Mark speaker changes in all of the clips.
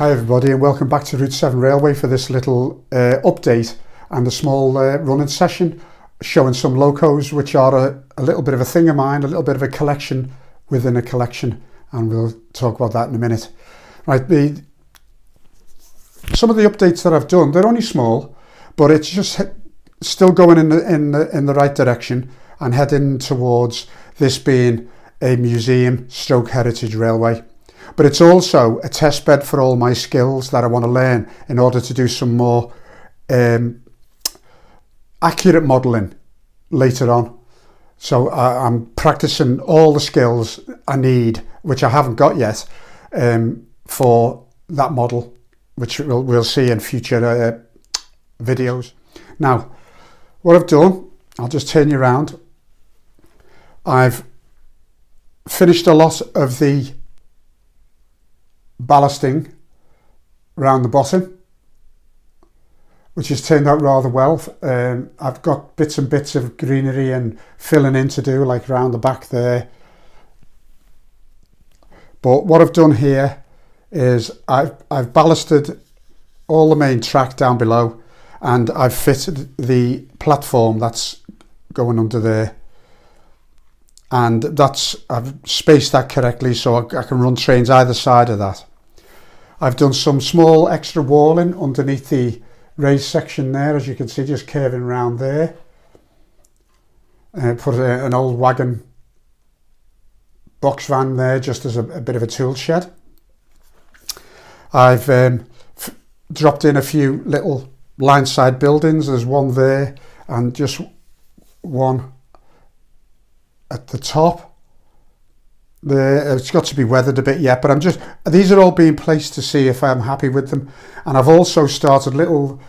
Speaker 1: Hi everybody and welcome back to Route 7 Railway for this little update and a small running session showing some locos which are a little bit of a thing of mine, a little bit of a collection within a collection, and we'll talk about that in a minute. Right, some of the updates that I've done, they're only small, but it's just still going in the right direction and heading towards this being a museum stroke heritage railway. But it's also a test bed for all my skills that I want to learn in order to do some more accurate modelling later on. So I'm practicing all the skills I need, which I haven't got yet, for that model, which we'll see in future videos. Now, what I've done, I'll just turn you around. I've finished a lot of the ballasting around the bottom, which has turned out rather well. I've got bits and bits of greenery and filling in to do, like around the back there. But what I've done here is I've ballasted all the main track down below, and I've fitted the platform that's going under there, and I've spaced that correctly so I can run trains either side of that. I've done some small extra walling underneath the raised section there, as you can see, just curving around there. Put an old wagon box van there just as a bit of a tool shed. I've dropped in a few little line side buildings. There's one there and just one at the top there. It's got to be weathered a bit yet, but these are all being placed to see if I'm happy with them. And I've also started little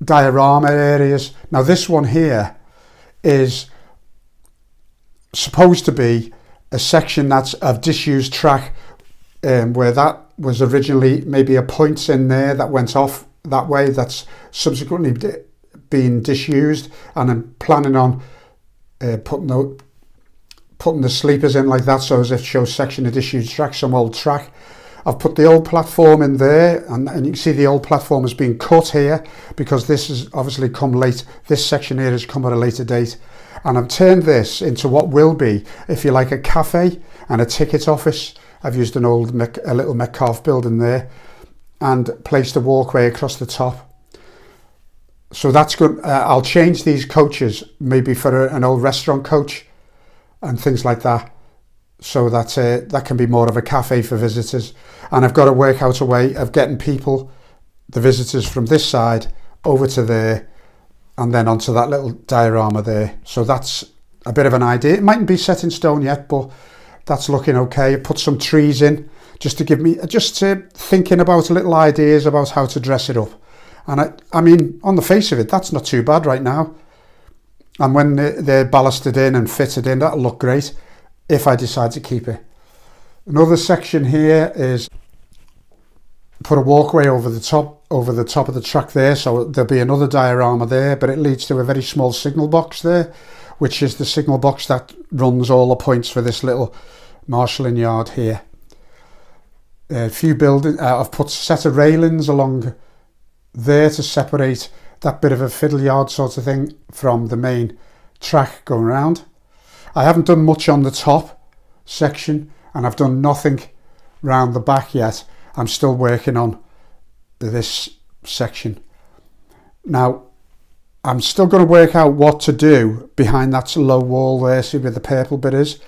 Speaker 1: diorama areas. Now this one here is supposed to be a section that's of disused track, where that was originally maybe a point in there that went off that way, that's subsequently been disused, and I'm planning on putting the sleepers in like that, so as it shows section of disused track, some old track. I've put the old platform in there, and you can see the old platform has been cut here because this has obviously come late. This section here has come at a later date, and I've turned this into what will be, if you like, a cafe and a ticket office. I've used a little Metcalfe building there and placed a walkway across the top. So that's good. I'll change these coaches maybe for an old restaurant coach and things like that, so that that can be more of a cafe for visitors. And I've got to work out a way of getting the visitors from this side over to there and then onto that little diorama there. So that's a bit of an idea. It mightn't be set in stone yet, but that's looking okay. I put some trees in just to give me, thinking about little ideas about how to dress it up. And I mean, on the face of it, that's not too bad right now. And when they're ballasted in and fitted in, that'll look great if I decide to keep it. Another section here is put a walkway over the top of the track there, so there'll be another diorama there, but it leads to a very small signal box there, which is the signal box that runs all the points for this little marshalling yard here. A few buildings, I've put a set of railings along there to separate that bit of a fiddle yard sort of thing from the main track going around. I haven't done much on the top section, and I've done nothing round the back yet. I'm still working on this section. Now, I'm still going to work out what to do behind that low wall there, see where the purple bit is.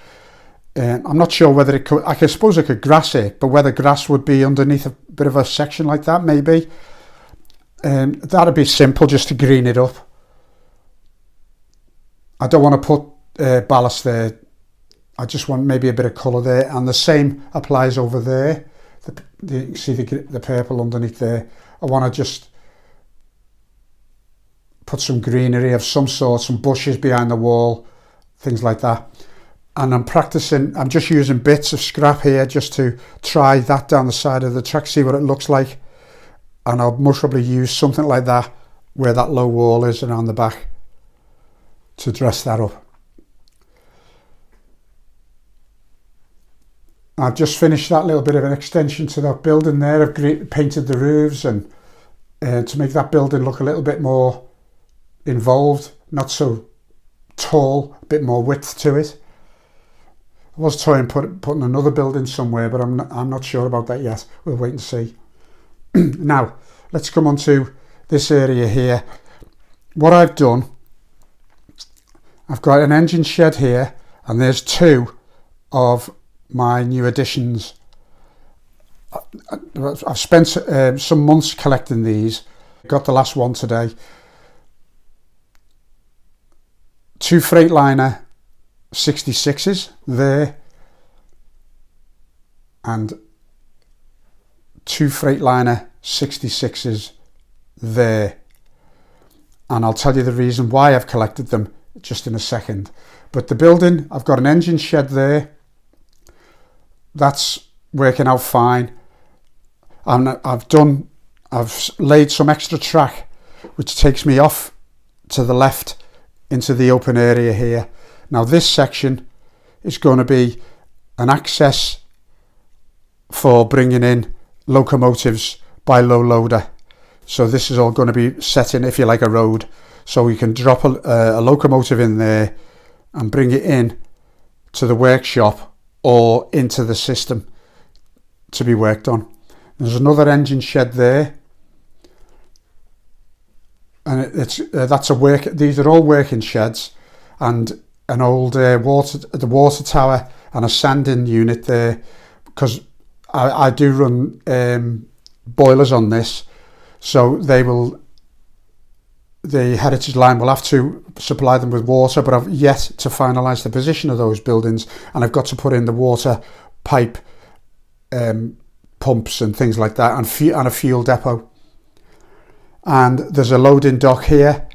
Speaker 1: I'm not sure whether it could, I suppose I could grass it, but whether grass would be underneath a bit of a section like that, maybe. That'd be simple, just to green it up. I don't want to put ballast there. I just want maybe a bit of colour there, and the same applies over there. You see the purple underneath there. I want to just put some greenery of some sort, some bushes behind the wall, things like that. And I'm just using bits of scrap here just to try that down the side of the track, see what it looks like. And I'll most probably use something like that where that low wall is around the back to dress that up. I've just finished that little bit of an extension to that building there. I've painted the roofs and to make that building look a little bit more involved, not so tall, a bit more width to it. I was trying putting another building somewhere, but I'm not sure about that yet. We'll wait and see. Now, let's come on to this area here. What I've done, I've got an engine shed here, and there's two of my new additions. I've spent some months collecting these. Got the last one today. 2 Freightliner 66s there, and 2 Freightliner 66s there. And I'll tell you the reason why I've collected them just in a second. But the building, I've got an engine shed there. That's working out fine. And I've laid some extra track which takes me off to the left into the open area here. Now this section is going to be an access for bringing in locomotives by low loader. So this is all going to be set in, if you like, a road. So we can drop a locomotive in there and bring it in to the workshop or into the system to be worked on. There's another engine shed there, and these are all working sheds, and an old the water tower and a sanding unit there, because I do run boilers on this, so the Heritage Line will have to supply them with water, but I've yet to finalise the position of those buildings, and I've got to put in the water pipe pumps and things like that, and a fuel depot. And there's a loading dock here,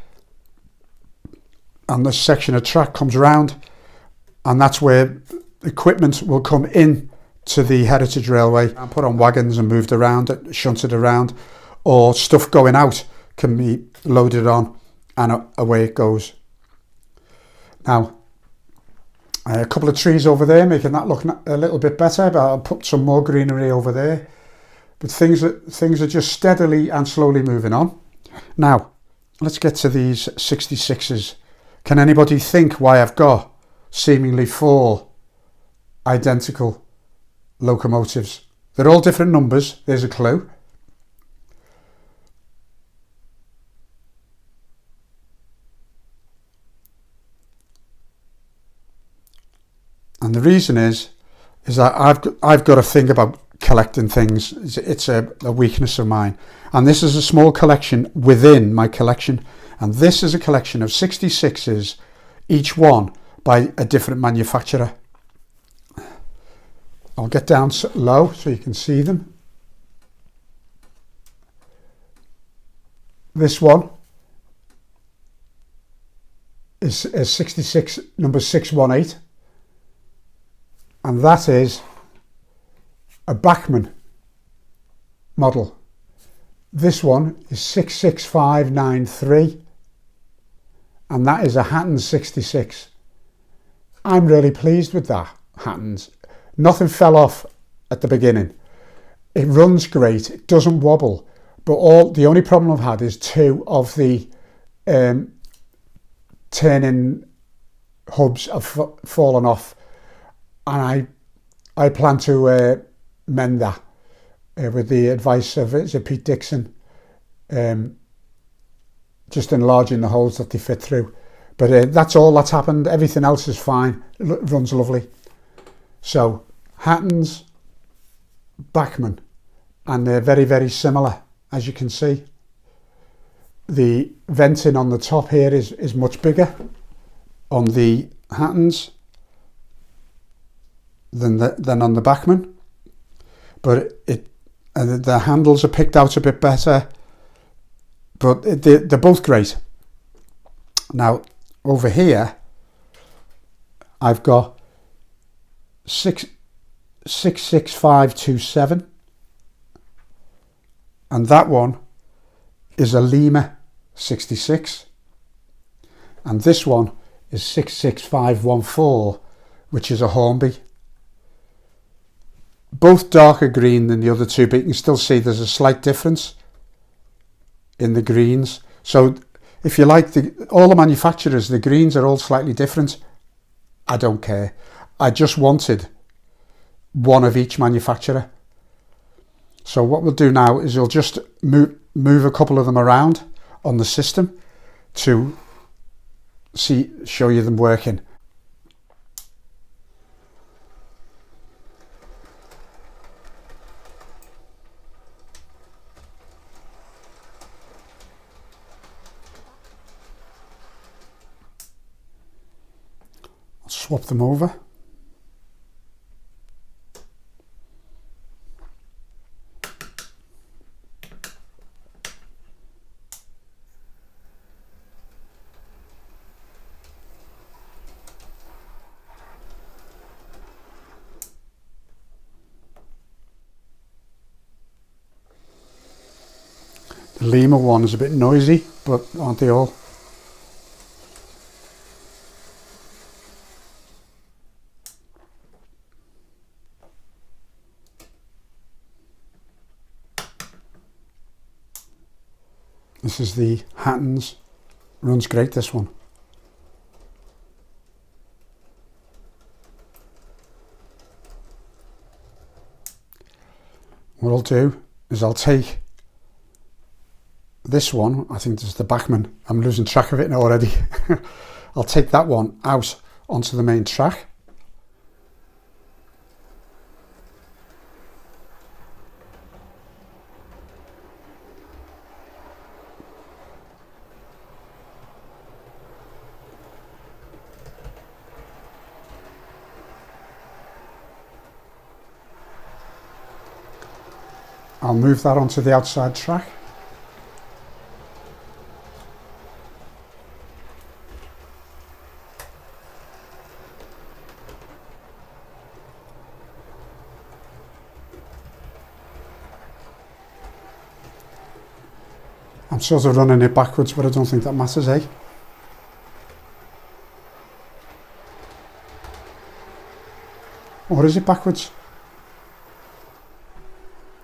Speaker 1: and this section of track comes around, and that's where equipment will come in to the Heritage Railway and put on wagons and moved around, shunted around, or stuff going out can be loaded on, and away it goes. Now, a couple of trees over there making that look a little bit better, but I'll put some more greenery over there. But things are just steadily and slowly moving on. Now, let's get to these 66s. Can anybody think why I've got seemingly 4 identical locomotives? They're all different numbers, there's a clue. And the reason is that I've got a thing about collecting things. It's a weakness of mine. And this is a small collection within my collection. And this is a collection of 66s, each one by a different manufacturer. I'll get down low so you can see them. This one is 66, number 618. And that is a Bachmann model. This one is 66593, and that is a Hatton 66. I'm really pleased with that Hattons. Nothing fell off at the beginning. It runs great, it doesn't wobble, but the only problem I've had is 2 of the turning hubs have fallen off. And I plan to mend that with the advice of Pete Dixon, just enlarging the holes that they fit through. But that's all that's happened. Everything else is fine. It runs lovely. So Hattons, Bachmann, and they're very, very similar, as you can see. The venting on the top here is much bigger on the Hattons than on the Bachmann, but the handles are picked out a bit better, but they're both great. Now over here I've got 66527, and that one is a Lima 66, and this one is 66514, which is a Hornby. both darker green than the other two, but you can still see there's a slight difference in the greens. So if you like, all the manufacturers, the greens are all slightly different. I don't care. I just wanted one of each manufacturer. So what we'll do now is we'll just move a couple of them around on the system to show you them working. I'll swap them over. The Lima one is a bit noisy, but aren't they all? This is the Hattons. Runs great, this one. What I'll do is I'll take this one, I think this is the Bachmann, I'm losing track of it now already. I'll take that one out onto the main track. I'll move that onto the outside track. I'm sort of running it backwards, but I don't think that matters, eh? Or is it backwards?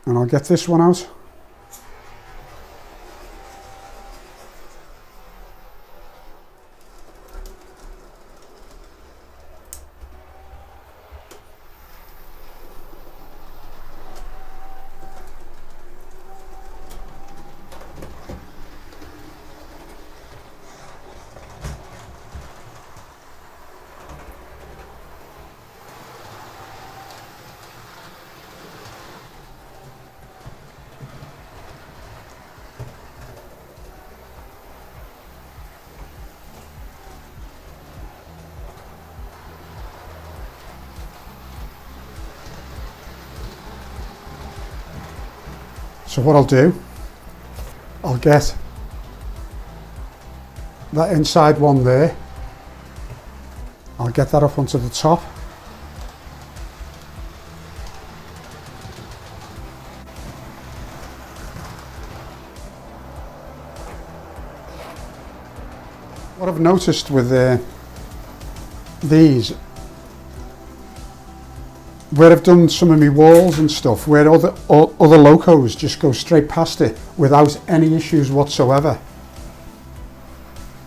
Speaker 1: And I'll get this one out. So what I'll do, I'll get that inside one there, I'll get that up onto the top. What I've noticed with these, where I've done some of my walls and stuff, where other locos just go straight past it without any issues whatsoever,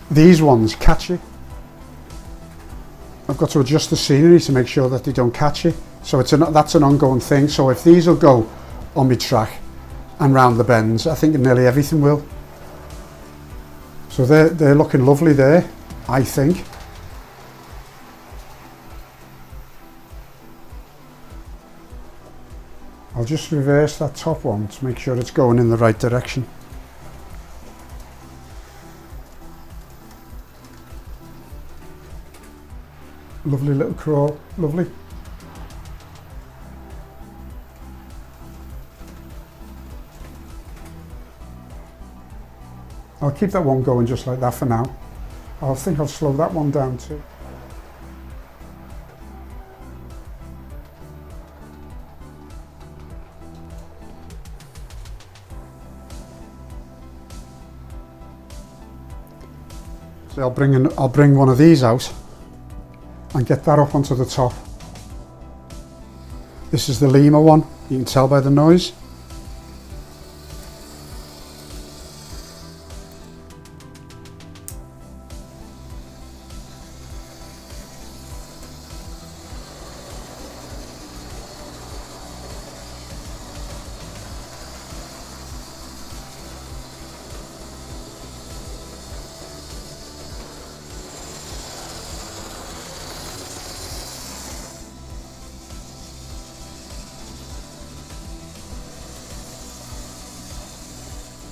Speaker 1: these ones catch it. I've got to adjust the scenery to make sure that they don't catch it. So that's an ongoing thing. So if these will go on my track and round the bends, I think nearly everything will. So they're looking lovely there, I think. I'll just reverse that top one to make sure it's going in the right direction. Lovely little crawl, lovely. I'll keep that one going just like that for now. I think I'll slow that one down too. So I'll bring one of these out and get that up onto the top. This is the lemur one, you can tell by the noise.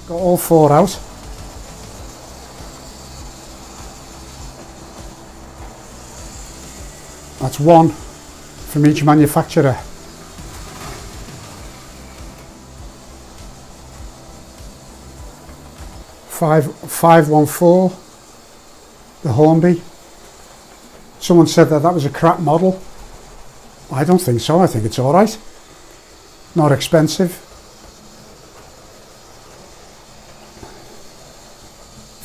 Speaker 1: Got all 4 out. That's 1 from each manufacturer. Five 514, the Hornby. Someone said that was a crap model. I don't think so. I think it's alright. Not expensive.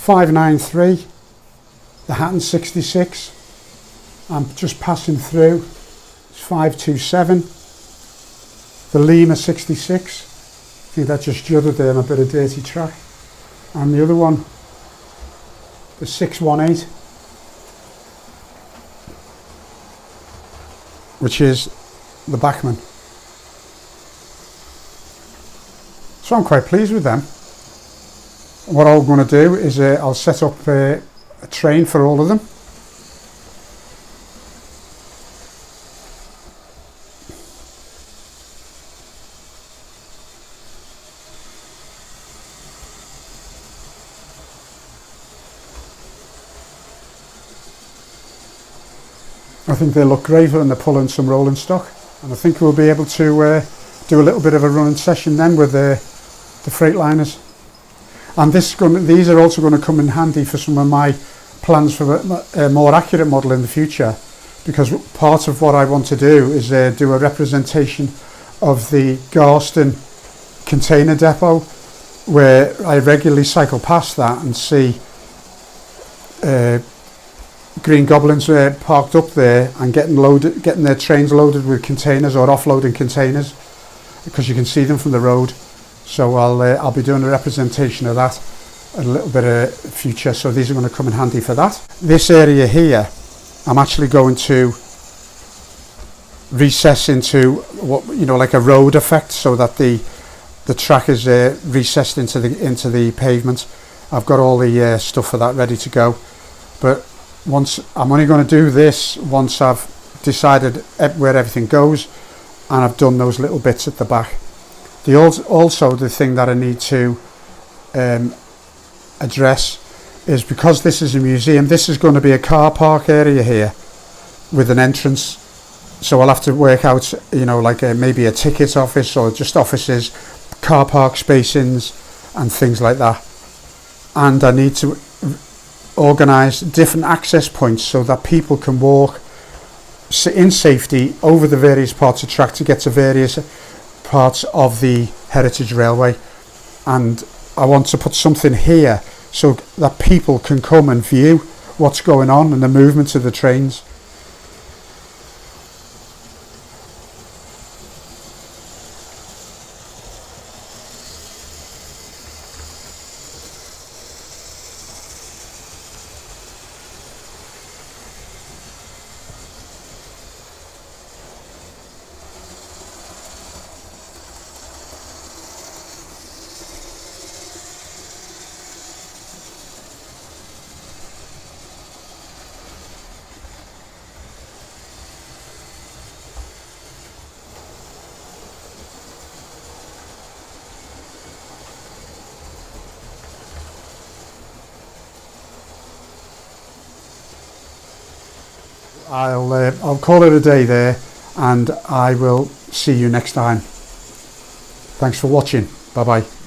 Speaker 1: 593, the Hatton 66. I'm just passing through. It's 527, the Lima 66. I think that just juddered there on a bit of dirty track. And the other one, the 618, which is the Bachmann. So I'm quite pleased with them. What I'm going to do is I'll set up a train for all of them. I think they look great when they're pulling some rolling stock, and I think we'll be able to do a little bit of a running session then with the Freightliners. And these are also going to come in handy for some of my plans for a more accurate model in the future, because part of what I want to do is do a representation of the Garston container depot, where I regularly cycle past that and see green goblins parked up there and getting their trains loaded with containers or offloading containers, because you can see them from the road. So I'll be doing a representation of that a little bit of future, so these are going to come in handy for that. This area here I'm actually going to recess into what, you know, like a road effect, so that the track is recessed into the pavement. I've got all the stuff for that ready to go, but once I'm only going to do this once I've decided where everything goes and I've done those little bits at the back. Also the thing that I need to address is, because this is a museum, this is going to be a car park area here with an entrance, so I'll have to work out, you know, like maybe a ticket office or just offices, car park spacings and things like that. And I need to organise different access points so that people can walk in safety over the various parts of track to get to various parts of the Heritage Railway. And I want to put something here so that people can come and view what's going on and the movements of the trains. I'll call it a day there, and I will see you next time. Thanks for watching. Bye bye.